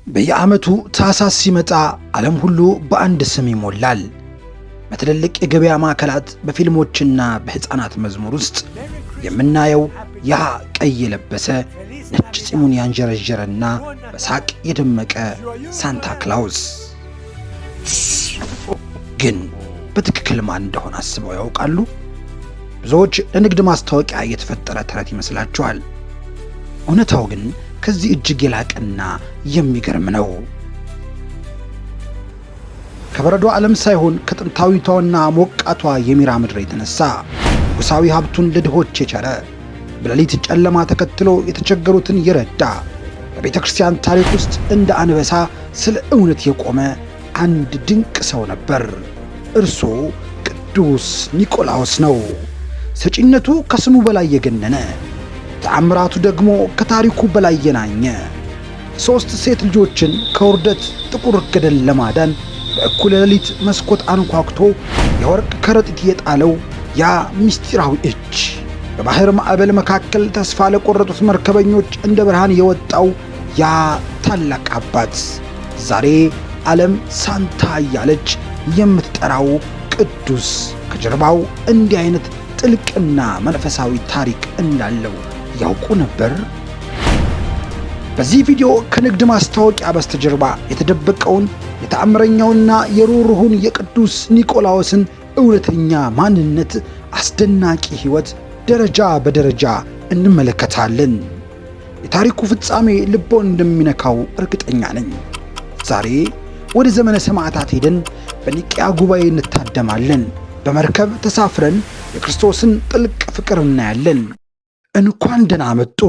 በየዓመቱ ታኅሳስ ሲመጣ ዓለም ሁሉ በአንድ ስም ይሞላል። በትልልቅ የገበያ ማዕከላት፣ በፊልሞችና በሕፃናት መዝሙር ውስጥ የምናየው ያ ቀይ የለበሰ ነጭ ፂሙን ያንዠረዠረና በሳቅ የደመቀ ሳንታ ክላውስ ግን በትክክል ማን እንደሆነ አስበው ያውቃሉ? ብዙዎች ለንግድ ማስታወቂያ የተፈጠረ ተረት ይመስላቸዋል። እውነታው ግን ከዚህ እጅግ የላቀና የሚገርም ነው። ከበረዶ ዓለም ሳይሆን ከጥንታዊቷና ሞቃቷ የሚራ ምድር የተነሳ ንጉሣዊ ሀብቱን ለድሆች የቸረ፣ በሌሊት ጨለማ ተከትሎ የተቸገሩትን የረዳ፣ በቤተ ክርስቲያን ታሪክ ውስጥ እንደ አንበሳ ስለ እውነት የቆመ አንድ ድንቅ ሰው ነበር። እርሱ ቅዱስ ኒቆላዎስ ነው። ሰጪነቱ ከስሙ በላይ የገነነ፣ ተአምራቱ ደግሞ ከታሪኩ በላይ የናኘ፣ 3 ሴት ልጆችን ከውርደት ጥቁር ገደል ለማዳን በእኩለ ሌሊት መስኮት አንኳኩቶ የወርቅ ከረጢት የጣለው ያ ምስጢራዊ እጅ፣ በባሕር ማዕበል መካከል ተስፋ ለቆረጡት መርከበኞች እንደ ብርሃን የወጣው ያ ታላቅ አባት፣ ዛሬ ዓለም ሳንታ እያለች የምትጠራው ቅዱስ ከጀርባው እንዲህ አይነት ጥልቅና መንፈሳዊ ታሪክ እንዳለው ያውቁ ነበር? በዚህ ቪዲዮ ከንግድ ማስታወቂያ በስተጀርባ የተደበቀውን የተአምረኛውና የሩህሩሁን የቅዱስ ኒቆላዎስን እውነተኛ ማንነት፣ አስደናቂ ሕይወት ደረጃ በደረጃ እንመለከታለን። የታሪኩ ፍጻሜ ልቦን እንደሚነካው እርግጠኛ ነኝ። ዛሬ ወደ ዘመነ ሰማዕታት ሄደን በኒቅያ ጉባኤ እንታደማለን። በመርከብ ተሳፍረን የክርስቶስን ጥልቅ ፍቅር እናያለን። እንኳን ደህና መጡ!